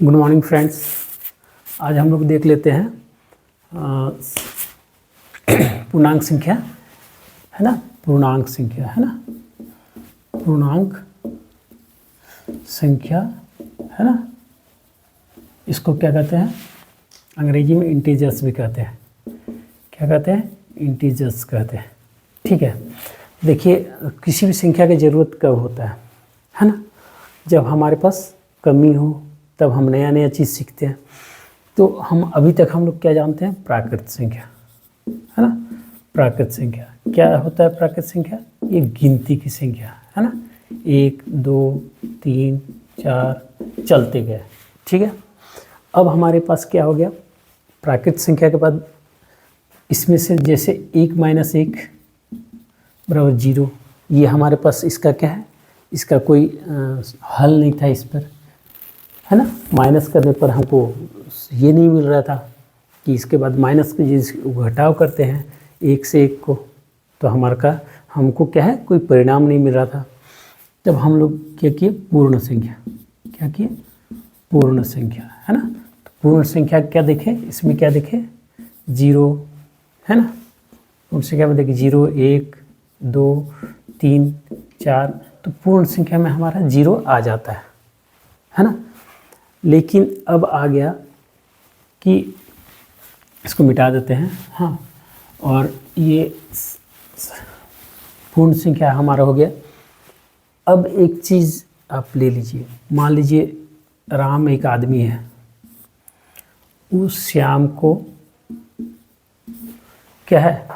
Good morning friends. आज हम लोग देख लेते हैं पूर्णांक संख्या, है ना। पूर्णांक संख्या, है ना। पूर्णांक संख्या, है ना। इसको क्या कहते हैं? अंग्रेजी में इंटीजर्स भी कहते हैं। क्या कहते हैं? इंटीजर्स कहते हैं। ठीक है। देखिए, किसी भी संख्या की ज़रूरत कब होता है ना। जब हमारे पास कमी हो तब हम नया नया चीज़ सीखते हैं। तो अभी तक हम लोग क्या जानते हैं? प्राकृत संख्या, है ना। प्राकृत संख्या क्या होता है? प्राकृत संख्या ये गिनती की संख्या, है ना। 1 2 3 4 चलते गए। ठीक है। अब हमारे पास क्या हो गया? प्राकृत संख्या के बाद इसमें से जैसे 1 - 1 = 0, ये हमारे पास इसका क्या है? इसका कोई हल नहीं था इस पर, है ना। माइनस करने पर हमको ये नहीं मिल रहा था कि इसके बाद माइनस के जिस घटाव करते हैं 1 से 1 को, तो हमको क्या है? कोई परिणाम नहीं मिल रहा था। तब हम लोग क्या किए? पूर्ण संख्या। क्या किए? पूर्ण संख्या, है ना। तो पूर्ण संख्या क्या देखे? इसमें क्या देखे? 0, है ना। पूर्ण संख्या में देखिए 0 1 2 3 4, तो पूर्ण संख्या में हमारा 0 आ जाता है ना। लेकिन अब आ गया कि इसको मिटा देते हैं, हाँ। और ये पूर्ण संख्या हमारा हो गया। अब एक चीज़ आप ले लीजिए, मान लीजिए राम एक आदमी है, उस श्याम को क्या है?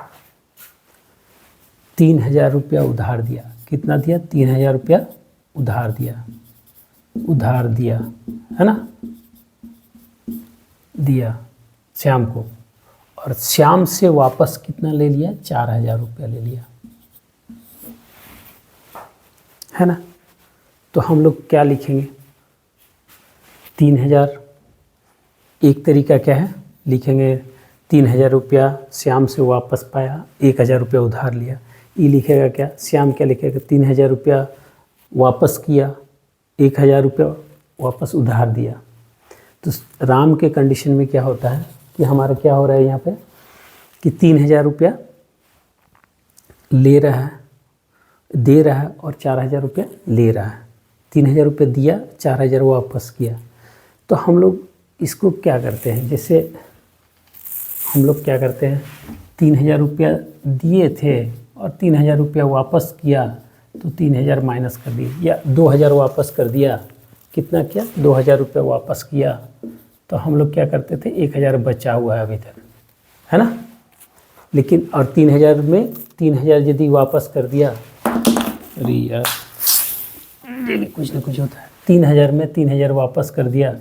3000 रुपया उधार दिया। कितना दिया? 3000 रुपया उधार दिया, है ना। दिया श्याम को, और श्याम से वापस कितना ले लिया? 4000 रुपया ले लिया, है ना। तो हम लोग क्या लिखेंगे? 3000, एक तरीका क्या है? लिखेंगे 3000 रुपया श्याम से वापस पाया, 1000 रुपया उधार लिया। ये लिखेगा क्या? श्याम क्या लिखेगा? 3000 रुपया वापस किया, 1000 रुपया वापस उधार दिया। तो राम के कंडीशन में क्या होता है कि हमारा क्या हो रहा है यहाँ पे कि 3000 रुपया ले रहा है, दे रहा है, और 4000 रुपया ले रहा है। 3000 रुपया दिया, 4000 वापस किया। तो हम लोग इसको क्या करते हैं? जैसे हम लोग क्या करते हैं, 3000 रुपया दिए थे और 3000 रुपया वापस किया, तो 3000 माइनस कर दिए, या 2000 वापस कर दिया। कितना किया? 2000 रुपया वापस किया। तो हम लोग क्या करते थे? 1000 बचा हुआ है अभी तक, है ना। लेकिन और 3000 में 3000 यदि वापस कर दिया, अरे यार डेली कुछ ना कुछ होता है। 3000 में 3000 वापस कर दिया,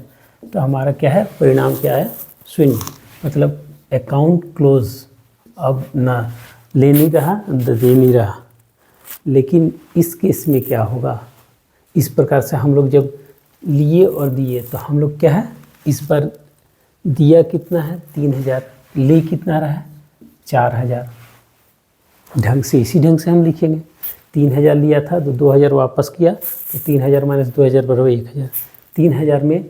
तो हमारा क्या है? परिणाम क्या है? शून्य। मतलब अकाउंट क्लोज। अब ना ले नहीं रहा, दे नहीं रहा। लेकिन इस केस में क्या होगा? इस प्रकार से हम लोग जब लिए और दिए, तो हम लोग क्या है? इस पर दिया कितना है? 3000, ले कितना रहा है? 4000। ढंग से, इसी ढंग से हम लिखेंगे। 3000 लिया था तो 2000 वापस किया, तो 3000 - 2000 = 1000। 3000 में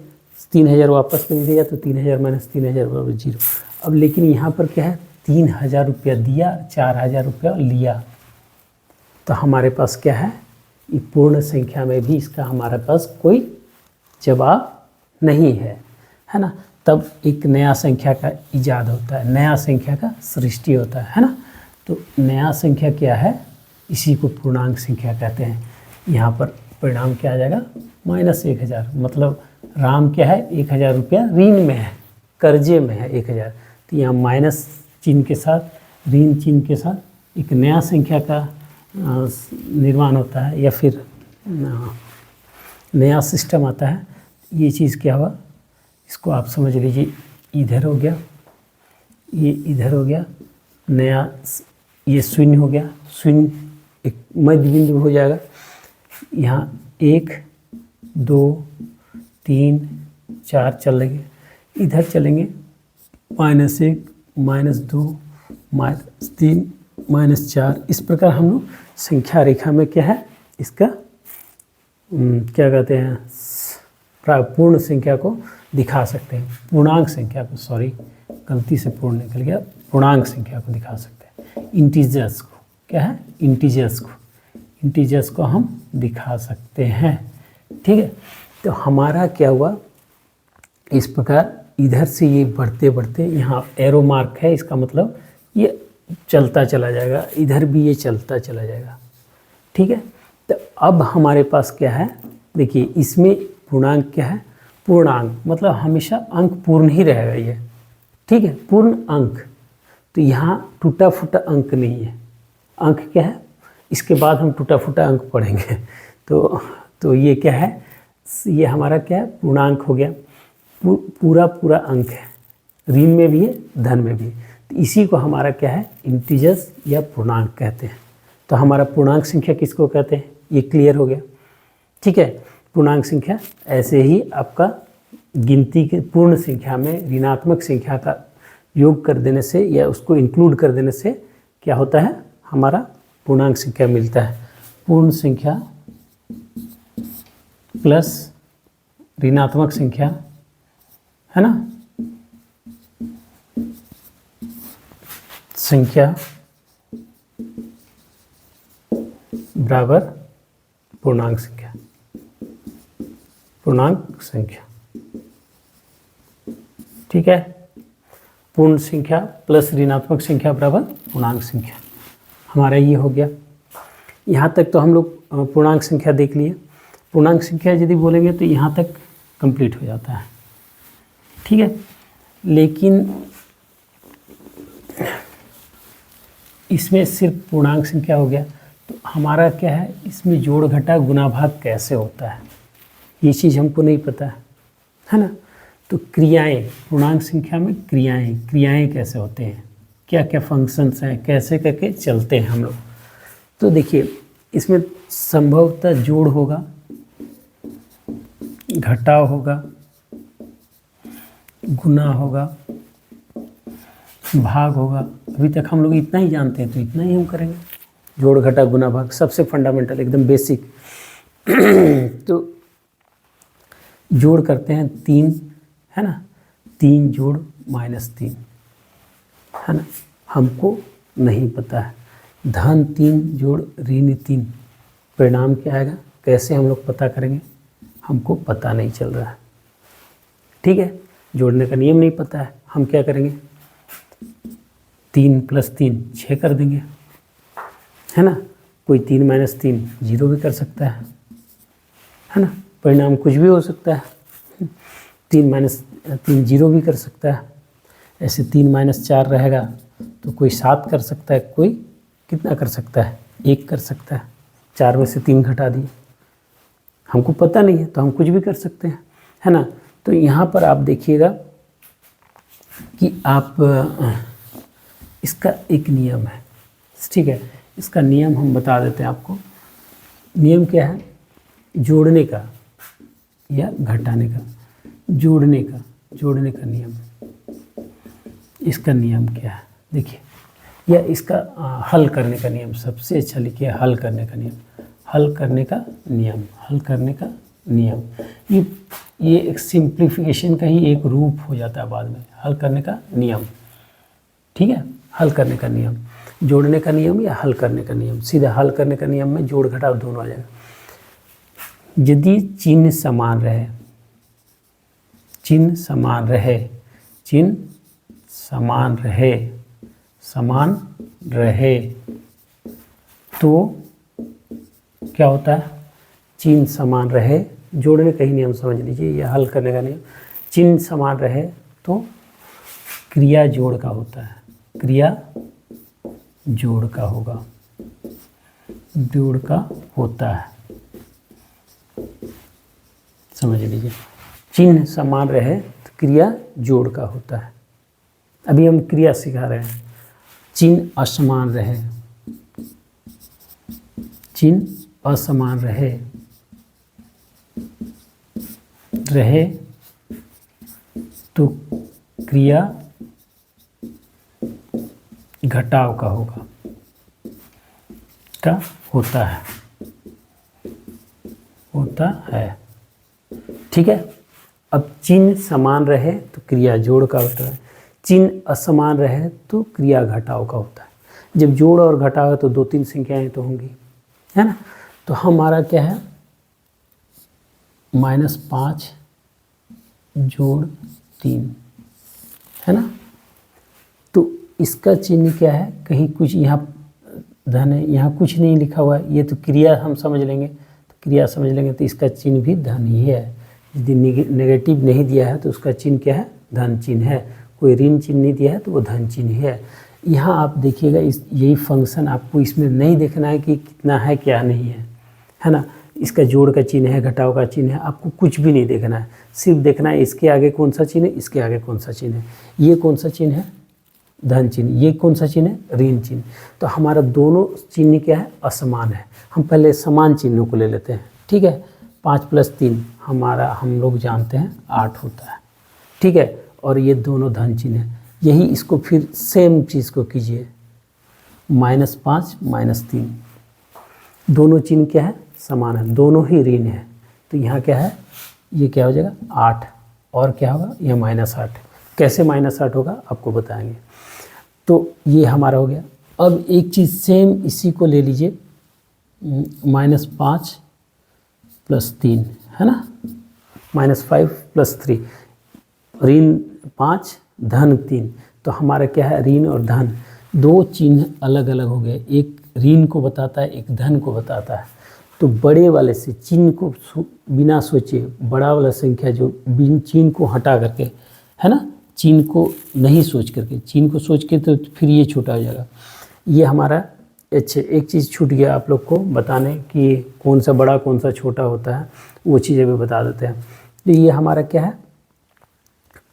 3000 वापस नहीं दिया, तो 3000 - 3000 = 0। अब लेकिन यहाँ पर क्या है? 3000 रुपया दिया, 4000 रुपया लिया। तो हमारे पास क्या है? ये पूर्ण संख्या में भी इसका हमारे पास कोई जवाब नहीं है ना। तब एक नया संख्या का इजाद होता है, नया संख्या का सृष्टि होता है ना। तो नया संख्या क्या है? इसी को पूर्णांक संख्या कहते हैं। यहाँ पर परिणाम क्या आ जाएगा? -1000। मतलब राम क्या है? 1000 रुपया ऋण में है, कर्जे में है 1000। तो यहाँ माइनस चिन्ह के साथ, ऋण चिन्ह के साथ एक नया संख्या का निर्माण होता है, या फिर नया सिस्टम आता है। ये चीज़ क्या हुआ? इसको आप समझ लीजिए। इधर हो गया, ये इधर हो गया, नया ये शून्य हो गया। शून्य एक मध्य बिंदु हो जाएगा। यहाँ 1 2 3 4 चलेंगे, इधर चलेंगे -1 -2 -3 -4। इस प्रकार हम लोग संख्या रेखा में क्या है? इसका क्या कहते हैं? पूर्ण संख्या को दिखा सकते हैं, पूर्णांक संख्या को, सॉरी गलती से पूर्ण निकल गया, पूर्णांक संख्या को दिखा सकते हैं। इंटीजर्स को, क्या है, इंटीजर्स को हम दिखा सकते हैं। ठीक है, तो हमारा क्या हुआ, इस प्रकार इधर से ये बढ़ते बढ़ते यहाँ एरो मार्क है, इसका मतलब ये चलता चला जाएगा, इधर भी ये चलता चला जाएगा। ठीक है, तो अब हमारे पास क्या है, देखिए इसमें पूर्णांक क्या है, पूर्णांक मतलब हमेशा अंक पूर्ण ही रहेगा ये। ठीक है, पूर्ण अंक, तो यहाँ टूटा फूटा अंक नहीं है, अंक क्या है, इसके बाद हम टूटा फूटा अंक पढ़ेंगे। तो ये क्या है, ये हमारा क्या है, पूर्णांक हो गया, पूरा पूरा अंक है, ऋण में भी है धन में भी, तो इसी को हमारा क्या है, इंटीजर्स या पूर्णांक कहते हैं। तो हमारा पूर्णांक संख्या किसको कहते हैं, ये क्लियर हो गया। ठीक है, पूर्णांक संख्या ऐसे ही आपका गिनती के पूर्ण संख्या में ऋणात्मक संख्या का योग कर देने से या उसको इंक्लूड कर देने से क्या होता है, हमारा पूर्णांक संख्या मिलता है। पूर्ण संख्या प्लस ऋणात्मक संख्या, है ना, संख्या बराबर पूर्णांक संख्या, पूर्णांक संख्या। ठीक है, पूर्ण संख्या प्लस ऋणात्मक संख्या बराबर पूर्णांक संख्या, हमारा ये हो गया। यहाँ तक तो हम लोग पूर्णांक संख्या देख लिए। पूर्णांक संख्या यदि बोलेंगे तो यहाँ तक कंप्लीट हो जाता है। ठीक है, लेकिन इसमें सिर्फ पूर्णांक संख्या हो गया, तो हमारा क्या है, इसमें जोड़ घटा गुना भाग कैसे होता है, ये चीज़ हमको नहीं पता है ना। तो क्रियाएं, पूर्णांक संख्या में क्रियाएं कैसे होते हैं, क्या क्या फंक्शंस हैं, कैसे करके चलते हैं हम लोग। तो देखिए इसमें संभवतः जोड़ होगा, घटाव होगा, गुना होगा, भाग होगा। अभी तक हम लोग इतना ही जानते हैं तो इतना ही हम करेंगे, जोड़ घटा गुना भाग, सबसे फंडामेंटल एकदम बेसिक। तो जोड़ करते हैं 3, है ना, 3 जोड़ -3, है ना, हमको नहीं पता है। धन 3 जोड़ ऋण 3, परिणाम क्या आएगा, कैसे हम लोग पता करेंगे, हमको पता नहीं चल रहा है। ठीक है, जोड़ने का नियम नहीं पता है, हम क्या करेंगे, 3 + 3 6 कर देंगे, है ना। कोई 3 - 3 0 भी कर सकता है ना, परिणाम कुछ भी हो सकता है। 3 - 3 0 भी कर सकता है। ऐसे 3 - 4 रहेगा तो कोई 7 कर सकता है, कोई कितना कर सकता है, 1 कर सकता है। 4 में से 3 घटा दिए, हमको पता नहीं है तो हम कुछ भी कर सकते हैं, है ना। तो यहाँ पर आप देखिएगा कि आप इसका एक नियम है, ठीक है, इसका नियम हम बता देते हैं आपको। नियम क्या है, जोड़ने का या घटाने का, जोड़ने का नियम। इसका नियम क्या है देखिए, या इसका हल करने का नियम, सबसे अच्छा लिखिए, हल करने का नियम, हल करने का नियम, हल करने का नियम। ये एक सिंप्लीफिकेशन का ही एक रूप हो जाता है बाद में, हल करने का नियम। ठीक है, हल करने का नियम, जोड़ने का नियम या हल करने का नियम। सीधा हल करने का नियम में जोड़ घटाव दोनों आ जाएगा। यदि चिन्ह समान रहे, चिन्ह समान रहे, चिन्ह समान रहे, समान रहे तो क्या होता है, चिन्ह समान रहे, जोड़ने का ही नियम समझ लीजिए या हल करने का नियम। चिन्ह समान रहे तो क्रिया जोड़ का होता है, क्रिया जोड़ का होगा, जोड़ का होता है, समझ लीजिए। चिन्ह समान रहे तो क्रिया जोड़ का होता है। अभी हम क्रिया सिखा रहे हैं। चिन्ह असमान रहे, चिन्ह असमान रहे तो क्रिया घटाव का होगा, का होता है, होता है। ठीक है। अब चिन्ह समान रहे तो क्रिया जोड़ का होता है, चिन्ह असमान रहे तो क्रिया घटाव का होता है। जब जोड़ और घटाव है तो 2-3 संख्याएं तो होंगी, है ना। तो हमारा क्या है, -5 जोड़ 3, है ना। तो इसका चिन्ह क्या है, कहीं कुछ यहाँ धन है, यहाँ कुछ नहीं लिखा हुआ है, ये तो क्रिया हम समझ लेंगे, तो क्रिया समझ लेंगे तो इसका चिन्ह भी धन ही है। यदि नेगेटिव नहीं दिया है तो उसका चिन्ह क्या है, धन चिन्ह है। कोई ऋण चिन्ह नहीं दिया है तो वो धन चिन्ह है। यहाँ आप देखिएगा, इस यही फंक्शन आपको इसमें नहीं देखना है कि कितना है क्या नहीं है ना। इसका जोड़ का चिन्ह है, घटाव का चिन्ह है, आपको कुछ भी नहीं देखना है, सिर्फ देखना है इसके आगे कौन सा चिन्ह है, इसके आगे कौन सा चिन्ह है। ये कौन सा चिन्ह है, धन चिन्ह, ये कौन सा चिन्ह है, ऋण चिन्ह। तो हमारा दोनों चिन्ह क्या है, असमान है। हम पहले समान चिन्हों को ले लेते हैं, ठीक है। 5 + 3 हमारा, हम लोग जानते हैं 8 होता है, ठीक है। और ये दोनों धन चिन्ह है। यही इसको फिर सेम चीज़ को कीजिए, -5 -3, दोनों चिन्ह क्या है, समान है, दोनों ही ऋण है। तो यहाँ क्या है, ये क्या हो जाएगा 8, और क्या होगा, यह -8। कैसे -8 होगा आपको बताएंगे। तो ये हमारा हो गया। अब एक चीज़ सेम इसी को ले लीजिए, -5 + 3, है ना, -5 + 3, ऋण 5 धन 3। तो हमारा क्या है, ऋण और धन, दो चिन्ह अलग अलग हो गए, एक ऋण को बताता है, एक धन को बताता है। तो बड़े वाले से चिन्ह को बिना सोचे, बड़ा वाला संख्या जो चिन्ह को हटा करके, है ना, चिन्ह को नहीं सोच करके, चिन्ह को सोच के तो फिर ये छोटा हो जाएगा। ये हमारा अच्छा, एक चीज़ छूट गया आप लोग को बताने कि कौन सा बड़ा कौन सा छोटा होता है, वो चीज़ें भी बता देते हैं। तो ये हमारा क्या है,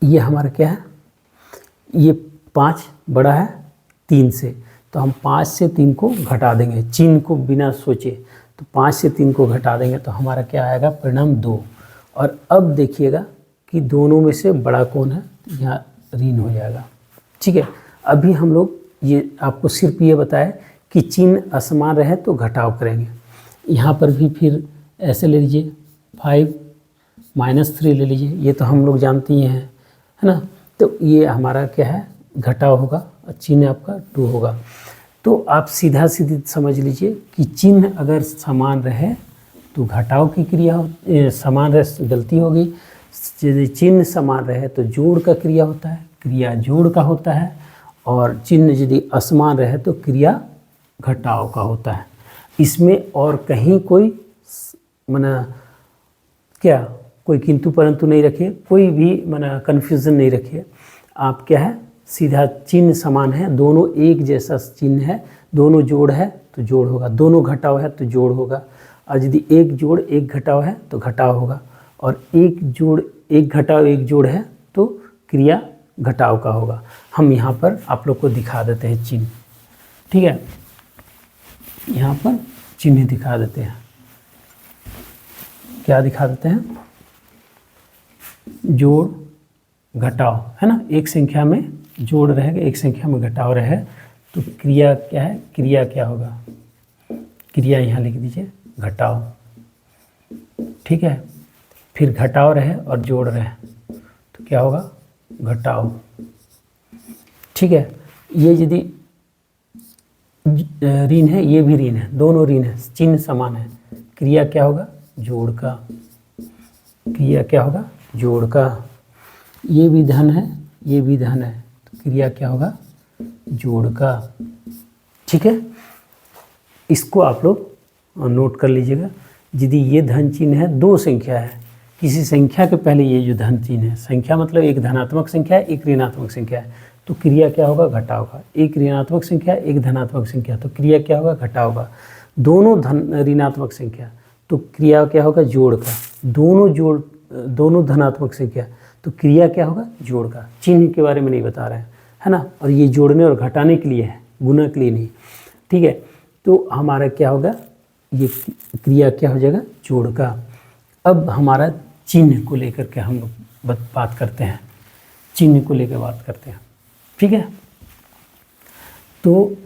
ये हमारा क्या है, ये 5 बड़ा है 3 से, तो हम 5 से 3 को घटा देंगे, चिन्ह को बिना सोचे। तो 5 से 3 को घटा देंगे तो हमारा क्या आएगा, परिणाम 2। और अब देखिएगा कि दोनों में से बड़ा कौन है, यहाँ ऋण हो जाएगा, ठीक है। अभी हम लोग ये आपको सिर्फ ये बताया कि चिन्ह असमान रहे तो घटाव करेंगे। यहाँ पर भी फिर ऐसे ले लीजिए, 5 -3 ले लीजिए, ये तो हम लोग जानते ही हैं, है ना। तो ये हमारा क्या है, घटाव होगा, और चिन्ह आपका 2 होगा। तो आप सीधा सीधी समझ लीजिए कि चिन्ह अगर समान रहे तो घटाव की क्रिया समान रहे, गलती होगी। यदि चिन्ह समान रहे तो जोड़ का क्रिया होता है, क्रिया जोड़ का होता है। और चिन्ह यदि असमान रहे तो क्रिया घटाव का होता है। इसमें और कहीं कोई माना क्या, कोई किंतु परंतु नहीं रखिए, कोई भी माना कन्फ्यूज़न नहीं रखिए। आप क्या है, सीधा चिन्ह समान है, दोनों एक जैसा चिन्ह है, दोनों जोड़ है तो जोड़ होगा, दोनों घटाव है तो जोड़ होगा। और यदि एक जोड़ एक घटाव है तो घटाव होगा, और एक जोड़ एक घटाव एक जोड़ है तो क्रिया घटाव का होगा। हम यहाँ पर आप लोग को दिखा देते हैं चिन्ह, ठीक है। यहाँ पर चिन्ह दिखा देते हैं, क्या दिखा देते हैं, जोड़ घटाव, है ना। एक संख्या में जोड़ रहेगा, एक संख्या में घटाव रहे तो क्रिया क्या है, क्रिया क्या होगा, क्रिया यहाँ लिख दीजिए घटाव, ठीक है। फिर घटाव रहे और जोड़ रहे तो क्या होगा, घटाव, ठीक है। ये यदि ऋण है, ये भी ऋण है, दोनों ऋण है, चिन्ह समान है, क्रिया क्या होगा, जोड़ का, क्रिया क्या होगा, जोड़ का। ये भी धन है, ये भी धन है, तो क्रिया क्या होगा, जोड़ का, ठीक है। इसको आप लोग नोट कर लीजिएगा। यदि ये धन चिन्ह है, दो संख्या है, किसी संख्या के पहले ये जो धन चिन्ह है, संख्या मतलब एक धनात्मक संख्या है, एक ऋणात्मक संख्या है, तो क्रिया क्या होगा, घटाव का। एक ऋणात्मक संख्या, एक धनात्मक संख्या, तो क्रिया क्या होगा, घटाव का। दोनों ऋणात्मक संख्या तो क्रिया क्या होगा, जोड़ का। दोनों धनात्मक संख्या तो क्रिया क्या होगा, जोड़ का। चिन्ह के बारे में नहीं बता रहे हैं, है ना। और ये जोड़ने और घटाने के लिए है, गुना के लिए नहीं, ठीक है। तो हमारा क्या होगा, ये क्रिया क्या हो जाएगा, जोड़ का। अब हमारा चिन्ह को लेकर के हम लोग बात करते हैं, चिन्ह को लेकर बात करते हैं, ठीक है। तो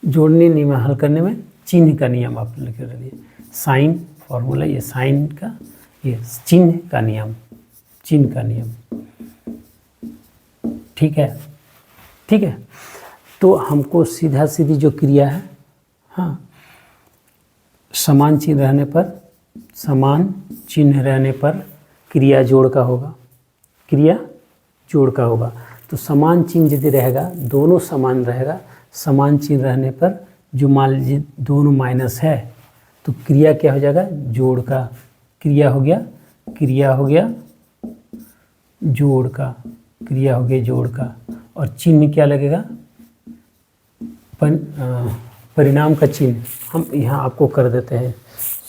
जोड़ने नियम हल करने में चिन्ह का नियम आप लिख रखिए। साइन फॉर्मूला, ये साइन का, ये चिन्ह का नियम, चिन्ह का नियम। ठीक है, ठीक है। तो हमको सीधा सीधी जो क्रिया है, हाँ, समान चिन्ह रहने पर, समान चिन्ह रहने पर क्रिया जोड़ का होगा, क्रिया जोड़ का होगा। तो समान चिन्ह यदि रहेगा, दोनों समान रहेगा, समान चिन्ह रहने पर जो मान लीजिए दोनों माइनस है तो क्रिया क्या हो जाएगा, जोड़ का। क्रिया हो गया, क्रिया हो गया जोड़ का, क्रिया हो गया जोड़ का। और चिन्ह क्या लगेगा, परिणाम का चिन्ह हम यहाँ आपको कर देते हैं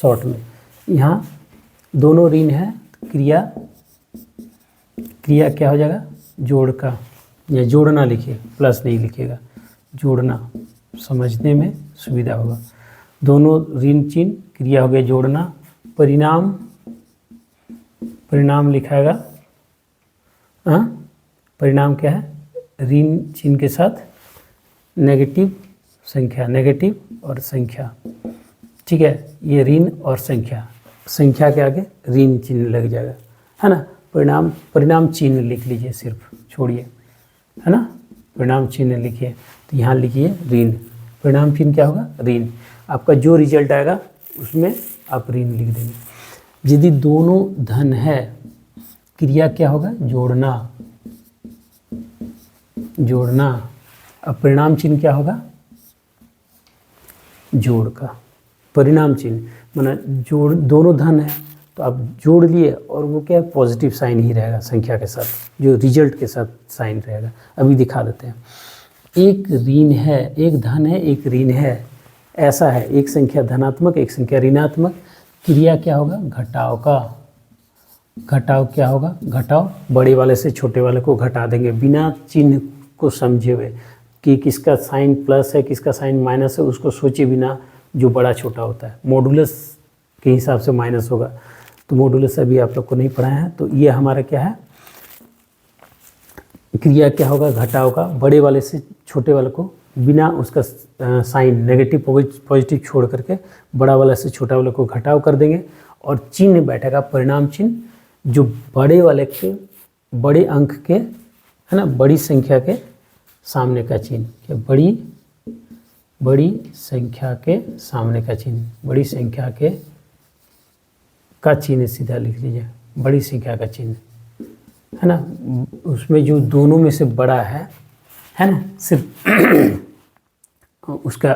शॉर्ट में। यहाँ दोनों ऋण है, क्रिया, क्रिया क्या हो जाएगा, जोड़ का, या जोड़ना लिखिए, प्लस नहीं लिखिएगा, जोड़ना, समझने में सुविधा होगा। दोनों ऋण चिन्ह, क्रिया हो गया जोड़ना, परिणाम, परिणाम लिखाएगा, हाँ, परिणाम क्या है, ऋण चिन्ह के साथ नेगेटिव संख्या, नेगेटिव और संख्या। ठीक है, ये ऋण और संख्या, संख्या के आगे ऋण चिन्ह लग जाएगा, है ना। परिणाम, परिणाम चिन्ह लिख लीजिए, सिर्फ छोड़िए, है ना, परिणाम चिन्ह लिखिए। तो यहाँ लिखिए ऋण, परिणाम चिन्ह क्या होगा, ऋण। आपका जो रिजल्ट आएगा उसमें आप ऋण लिख देंगे। यदि दोनों धन है, क्रिया क्या होगा, जोड़ना, जोड़ना। अब परिणाम चिन्ह क्या होगा, जोड़ का। परिणाम चिन्ह माना जोड़, दोनों धन है तो आप जोड़ लिए और वो क्या है, पॉजिटिव साइन ही रहेगा संख्या के साथ, जो रिजल्ट के साथ साइन रहेगा। अभी दिखा देते हैं। एक ऋण है, एक धन है, एक ऋण है, ऐसा है, एक संख्या धनात्मक, एक संख्या ऋणात्मक। क्रिया क्या होगा, घटाव का। घटाव क्या होगा, घटाव, बड़े वाले से छोटे वाले को घटा देंगे बिना चिन्ह को समझे हुए कि किसका साइन प्लस है, किसका साइन माइनस है, उसको सोचे बिना जो बड़ा छोटा होता है। मॉडुलस के हिसाब से माइनस होगा, तो मॉडुलस अभी आप लोग को नहीं पढ़ाया है। तो ये हमारा क्या है, क्रिया क्या होगा, घटाव का, बड़े वाले से छोटे वाले को बिना उसका साइन नेगेटिव पॉजिटिव छोड़ करके बड़ा वाला से छोटा वाले को घटाव कर देंगे। और चिन्ह बैठेगा परिणाम चिन्ह, जो बड़े वाले के, बड़े अंक के, है ना, बड़ी संख्या के सामने का चिन्ह, क्या, बड़ी संख्या के सामने का चिन्ह, बड़ी संख्या के का चिन्ह सीधा लिख लीजिए, बड़ी संख्या का चिन्ह, है ना। उसमें जो दोनों में से बड़ा है ना, सिर्फ उसका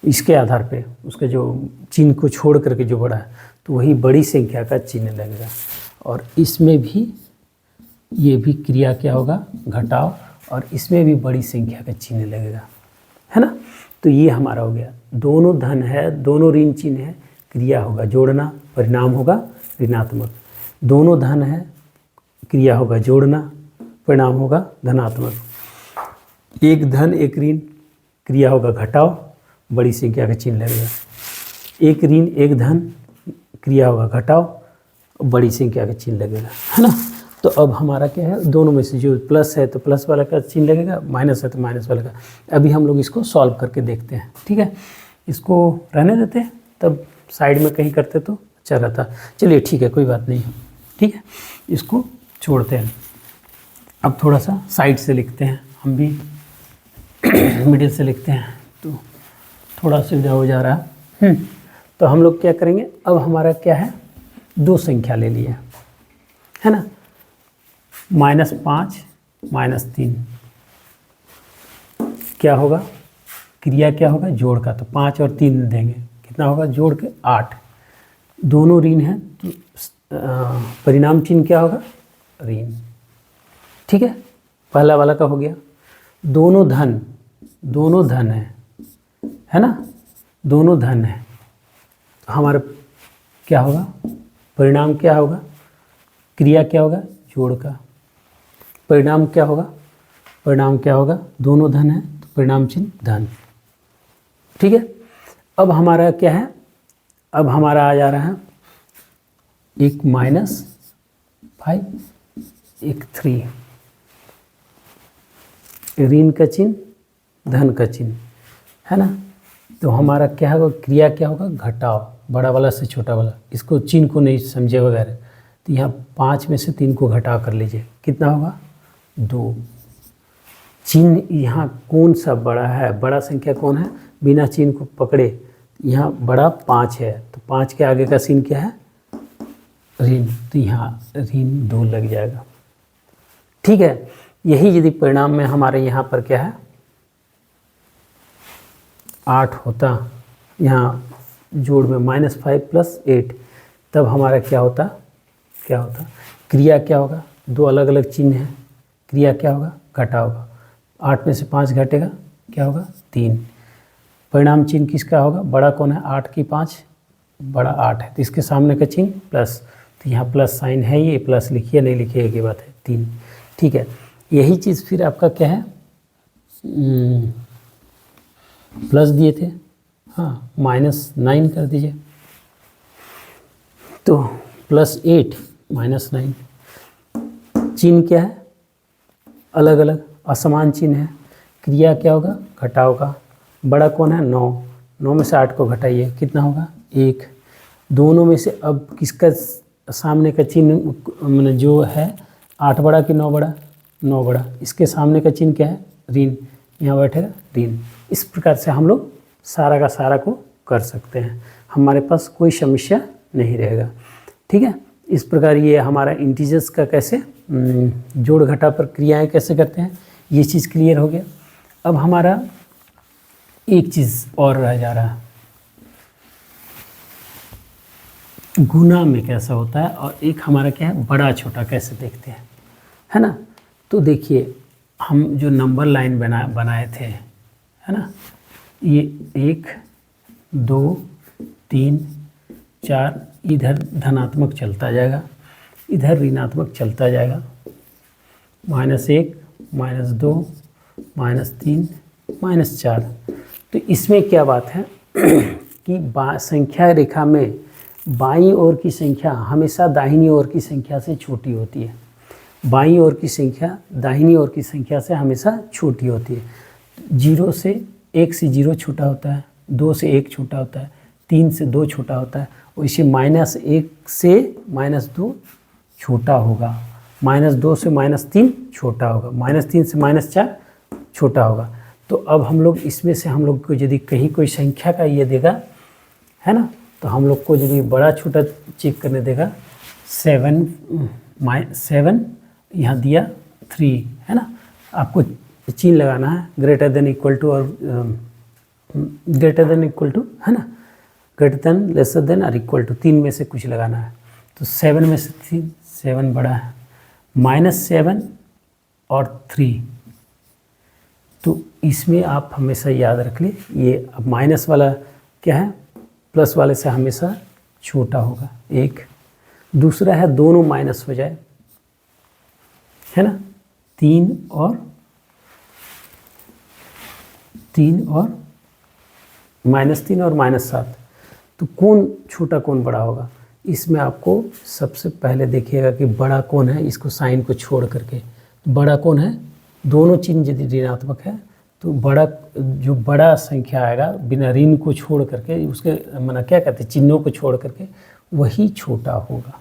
इसके आधार पे, उसका जो चिन्ह को छोड़ करके जो बड़ा है, तो वही बड़ी संख्या का चिन्ह लगेगा। और इसमें भी, ये भी क्रिया क्या होगा, घटाव, और इसमें भी बड़ी संख्या का चिन्ह लगेगा, है ना। तो ये हमारा हो गया, दोनों धन है, दोनों ऋण चिन्ह है, क्रिया होगा जोड़ना, परिणाम होगा ऋणात्मक। दोनों धन है, क्रिया होगा जोड़ना, परिणाम होगा धनात्मक। एक धन एक ऋण, क्रिया होगा घटाव, बड़ी संख्या का चिन्ह लगेगा। एक ऋण एक धन, क्रिया होगा घटाव, बड़ी संख्या का चिन्ह लगेगा, है ना। तो अब हमारा क्या है, दोनों में से जो प्लस है तो प्लस वाला का चिन्ह लगेगा, माइनस है तो माइनस वाला का। अभी हम लोग इसको सॉल्व करके देखते हैं, ठीक है। इसको रहने देते हैं, तब साइड में कहीं करते तो अच्छा रहता। चलिए ठीक है, कोई बात नहीं, ठीक है, इसको छोड़ते हैं। अब थोड़ा सा साइड से लिखते हैं, हम भी मिडिल से लिखते हैं तो थोड़ा सुविधा हो जा रहा है। तो हम लोग क्या करेंगे, अब हमारा क्या है, दो संख्या ले लिया, है ना, -5 -3, क्या होगा, क्रिया क्या होगा, जोड़ का। तो 5 और 3 देंगे, कितना होगा, जोड़ के 8। दोनों ऋण है तो परिणाम चिन्ह क्या होगा, ऋण, ठीक है, पहला वाला का हो गया। दोनों धन, दोनों धन है ना, दोनों धन है, तो हमारा क्या होगा, परिणाम क्या होगा, क्रिया क्या होगा, जोड़ का। परिणाम क्या होगा, परिणाम क्या होगा, दोनों धन है तो परिणाम चिन्ह धन, ठीक है। अब हमारा क्या है, अब हमारा आ जा रहा है एक -5 एक 3, ऋण का चिन्ह, धन का चिन्ह, है ना। तो हमारा क्या होगा, क्रिया क्या होगा, घटाव, बड़ा वाला से छोटा वाला, इसको चिन्ह को नहीं समझे वगैरह, तो यहाँ 5 में से 3 को घटा कर लीजिए, कितना होगा 2। चिन्ह यहाँ कौन सा बड़ा है, बड़ा संख्या कौन है, बिना चिन्ह को पकड़े यहाँ बड़ा 5 है, तो 5 के आगे का चिन्ह क्या है ऋण, तो यहाँ ऋण 2 लग जाएगा। ठीक है, यही यदि परिणाम में हमारे यहाँ पर क्या है 8 होता, यहाँ जोड़ में -5 + 8, तब हमारा क्या होता क्रिया क्या होगा, 2 अलग अलग चिन्ह हैं, क्रिया क्या होगा घटा होगा, 8 में से 5 घटेगा क्या होगा 3। परिणाम चिन्ह किसका होगा, बड़ा कौन है 8 की 5, बड़ा 8 है, तो इसके सामने का चिन्ह प्लस, तो यहाँ प्लस साइन है, ये प्लस लिखिए नहीं लिखिए एक ही बात है 3। ठीक है, यही चीज़ फिर आपका क्या है प्लस दिए थे, हाँ -9 कर दीजिए, तो +8 -9, चिन्ह क्या है अलग अलग असमान चिन्ह है, क्रिया क्या होगा घटा होगा, बड़ा कौन है 9 में से 8 को घटाइए कितना होगा 1। दोनों में से अब किसका सामने का चिन्ह मैंने जो है 8 बड़ा कि 9 बड़ा, 9 बड़ा, इसके सामने का चिन्ह क्या है ऋण, यहाँ बैठेगा ऋण। इस प्रकार से हम लोग सारा का सारा को कर सकते हैं, हमारे पास कोई समस्या नहीं रहेगा। ठीक है, इस प्रकार ये हमारा इंटीजर्स का कैसे जोड़ घटा पर क्रियाएं कैसे करते हैं, ये चीज़ क्लियर हो गया। अब हमारा एक चीज़ और रह जा रहा है, गुना में कैसा होता है, और एक हमारा क्या है बड़ा छोटा कैसे देखते हैं, है ना। तो देखिए हम जो नंबर लाइन बनाए थे, है ना, ये 1 2 3 4, इधर धनात्मक चलता जाएगा, इधर ऋणात्मक चलता जाएगा, -1 -2 -3 -4। तो इसमें क्या बात है कि संख्या रेखा में बाईं ओर की संख्या हमेशा दाहिनी ओर की संख्या से छोटी होती है, बाईं ओर की संख्या दाहिनी ओर की संख्या से हमेशा छोटी होती है। 0 से 1 से 0 छोटा होता है, 2 से 1 छोटा होता है, 3 से 2 छोटा होता है, वैसे -1 से -2 छोटा होगा, -2 से -3 छोटा होगा, -3 से -4 छोटा होगा। तो अब हम लोग इसमें से हम लोग को यदि कहीं कोई संख्या का ये देगा, है ना, तो हम लोग को यदि बड़ा छोटा चेक करने देगा, 7 यहाँ दिया 3, है ना, आपको चिन्ह लगाना है ग्रेटर देन इक्वल टू, और ग्रेटर देन इक्वल टू, है ना, ग्रेटर देन लेसर देन और इक्वल टू, 3 में से कुछ लगाना है। तो 7 में से 3, 7 बड़ा है, -7 और 3, तो इसमें आप हमेशा याद रख लें, ये अब माइनस वाला क्या है प्लस वाले से हमेशा छोटा होगा, एक। दूसरा है दोनों माइनस हो जाए, है ना, 3 और -3 और -7, तो कौन छोटा कौन बड़ा होगा। इसमें आपको सबसे पहले देखिएगा कि बड़ा कौन है, इसको साइन को छोड़ करके बड़ा कौन है, दोनों चिन्ह यदि ऋणात्मक है तो बड़ा जो बड़ा संख्या आएगा बिना ऋण को छोड़ करके, उसके माना क्या कहते हैं चिन्हों को छोड़ करके, वही छोटा होगा।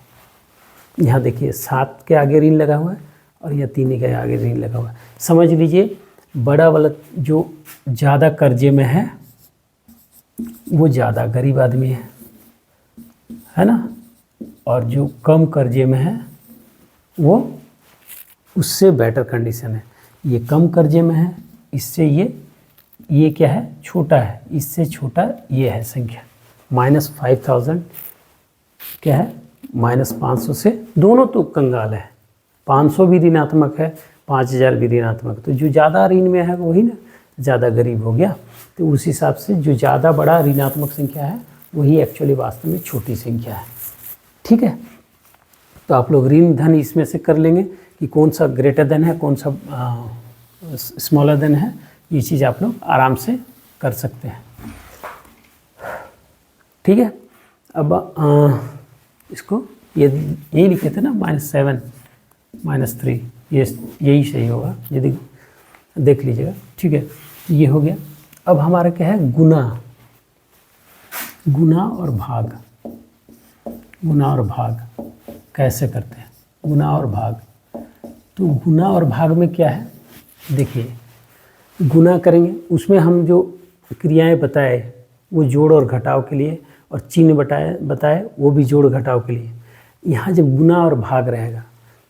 यहाँ देखिए 7 के आगे ऋण लगा हुआ है और यहाँ 3 के आगे ऋण लगा हुआ है। समझ लीजिए बड़ा वाला जो ज़्यादा कर्जे में है वो ज़्यादा गरीब आदमी है ना, और जो कम कर्जे में है वो उससे बेटर कंडीशन है। ये कम कर्जे में है, इससे ये क्या है छोटा है, इससे छोटा ये है संख्या। -5000 क्या है, -500 से, दोनों तो कंगाल है, 500 भी ऋणात्मक है, 5000 भी ऋणात्मक, तो जो ज़्यादा ऋण में है वही ना ज़्यादा गरीब हो गया। तो उस हिसाब से जो ज़्यादा बड़ा ऋणात्मक संख्या है वही एक्चुअली वास्तव में छोटी संख्या है। ठीक है, तो आप लोग ऋण धन इसमें से कर लेंगे कि कौन सा ग्रेटर देन है, कौन सा स्मॉलर देन है, ये चीज़ आप लोग आराम से कर सकते हैं। ठीक है, अब इसको यही लिखे थे ना, -7 -3, यही सही होगा यदि देख लीजिएगा। ठीक है, ये हो गया। अब हमारा क्या है गुना, गुना और भाग, गुना और भाग कैसे करते हैं? गुना और भाग, तो गुना और भाग में क्या है, देखिए गुना करेंगे, उसमें हम जो क्रियाएं बताए वो जोड़ और घटाव के लिए, और चिन्ह बताए वो भी जोड़ घटाव के लिए। यहाँ जब गुना और भाग रहेगा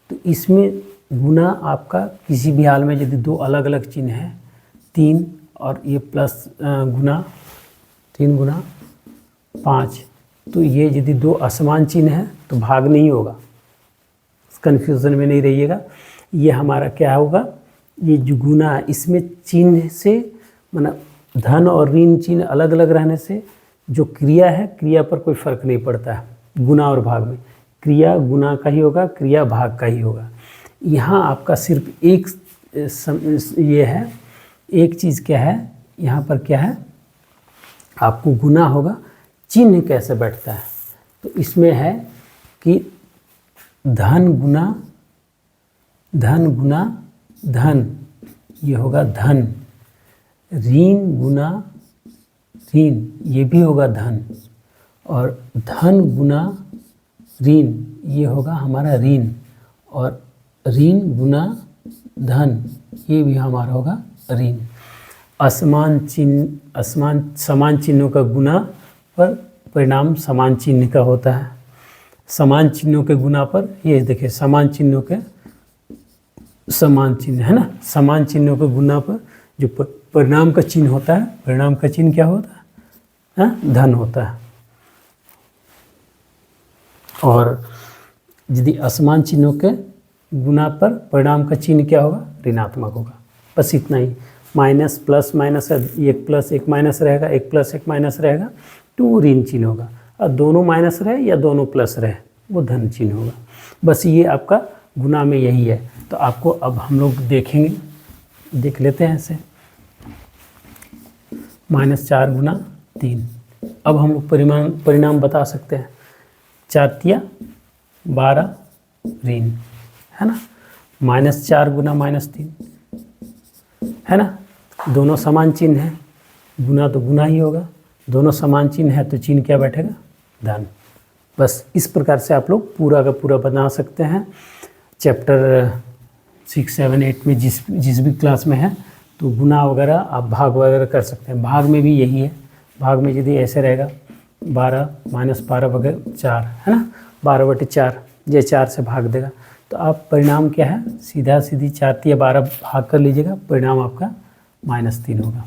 तो इसमें गुना आपका किसी भी हाल में यदि दो अलग अलग चिन्ह हैं, 3 और ये प्लस गुना 3 गुना 5, तो ये यदि दो असमान चिन्ह हैं तो भाग नहीं होगा, कन्फ्यूज़न में नहीं रहिएगा। ये हमारा क्या होगा, ये जो गुना है इसमें चिन्ह से मतलब धन और ऋण चिन्ह अलग अलग रहने से जो क्रिया है, क्रिया पर कोई फर्क नहीं पड़ता है। गुना और भाग में क्रिया गुना का ही होगा, क्रिया भाग का ही होगा। यहाँ आपका सिर्फ एक ये है, एक चीज़ क्या है यहाँ पर, क्या है आपको गुना होगा, चिन्ह कैसे बैठता है, तो इसमें है कि धन गुना धन, ये होगा धन, ऋण गुना ऋण, ये भी होगा धन, और धन गुना ऋण, ये होगा हमारा ऋण, और ऋण गुना धन, ये भी हमारा होगा ऋण। समान चिन्हों का गुना पर परिणाम समान चिन्ह का होता है। समान चिन्हों के गुना पर, ये देखिए समान चिन्हों के समान चिन्ह है ना, समान चिन्हों के गुना पर जो परिणाम का चिन्ह होता है, परिणाम का चिन्ह क्या होता है, धन होता है। और यदि असमान चिन्हों के गुना पर परिणाम का चिन्ह क्या होगा, ऋणात्मक होगा। बस इतना ही, माइनस प्लस माइनस, एक प्लस एक माइनस रहेगा, एक प्लस एक माइनस रहेगा तो वो ऋण चिन्ह होगा, और दोनों माइनस रहे या दोनों प्लस रहे वो धन चिन्ह होगा। बस ये आपका गुना में यही है। तो आपको अब हम लोग देखेंगे, देख लेते हैं ऐसे, -4 गुना 3। अब हम लोग परिणाम बता सकते हैं, 4 तिया 12 ऋण, है ना, -4 गुना -3, है ना, दोनों समान चिन्ह है, गुना तो गुना ही होगा, दोनों समान चिन्ह है तो चिन्ह क्या बैठेगा, धन। बस इस प्रकार से आप लोग पूरा का पूरा बना सकते हैं। चैप्टर 6, 7, 8 में जिस भी क्लास में है तो गुना वगैरह आप भाग वगैरह कर सकते हैं। भाग में भी यही है, भाग में यदि ऐसे रहेगा 12 -12 वगैरह 4, है ना, 12/4, ये 4 से भाग देगा तो आप परिणाम क्या है, सीधा सीधी 4 तिया 12 भाग कर लीजिएगा, परिणाम आपका -3 होगा।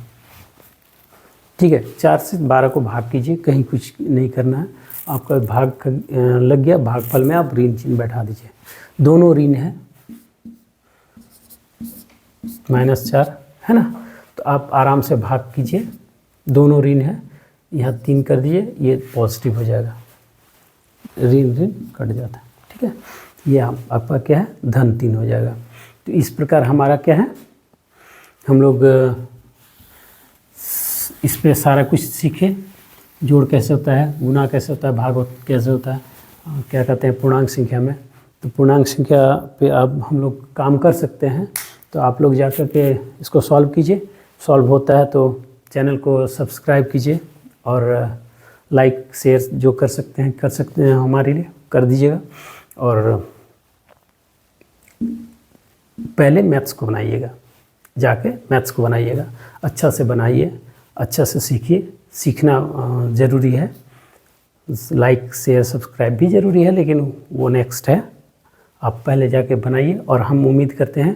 ठीक है, 4 से 12 को भाग कीजिए, कहीं कुछ नहीं करना है, आपका भाग लग गया, भागफल में आप ऋण चिन्ह बैठा दीजिए। दोनों ऋण है, -4 है ना, तो आप आराम से भाग कीजिए, दोनों ऋण है, यहाँ 3 कर दीजिए, ये पॉजिटिव हो जाएगा, ऋण कट जाता है। ठीक है, ये आपका क्या है, धन 3 हो जाएगा। तो इस प्रकार हमारा क्या है, हम लोग इस पे सारा कुछ सीखे, जोड़ कैसे होता है, गुना कैसे होता है, भाग कैसे होता है, क्या कहते हैं पूर्णांक संख्या में। तो पूर्णांक संख्या पे अब हम लोग काम कर सकते हैं। तो आप लोग जा कर के इसको सॉल्व कीजिए, सॉल्व होता है तो चैनल को सब्सक्राइब कीजिए, और लाइक शेयर जो कर सकते हैं हमारे लिए कर दीजिएगा। और पहले मैथ्स को बनाइएगा, जाके मैथ्स को बनाइएगा, अच्छा से बनाइए, अच्छा से सीखिए, सीखना ज़रूरी है, लाइक शेयर सब्सक्राइब भी ज़रूरी है, लेकिन वो नेक्स्ट है, आप पहले जाके बनाइए, और हम उम्मीद करते हैं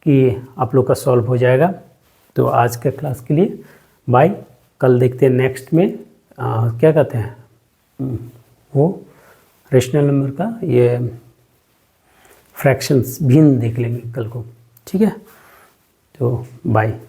कि आप लोग का सॉल्व हो जाएगा। तो आज के क्लास के लिए बाय, कल देखते हैं नेक्स्ट में क्या कहते हैं वो रेशनल नंबर का, ये फ्रैक्शंस भिन्न देख लेंगे कल को। ठीक है, तो बाय।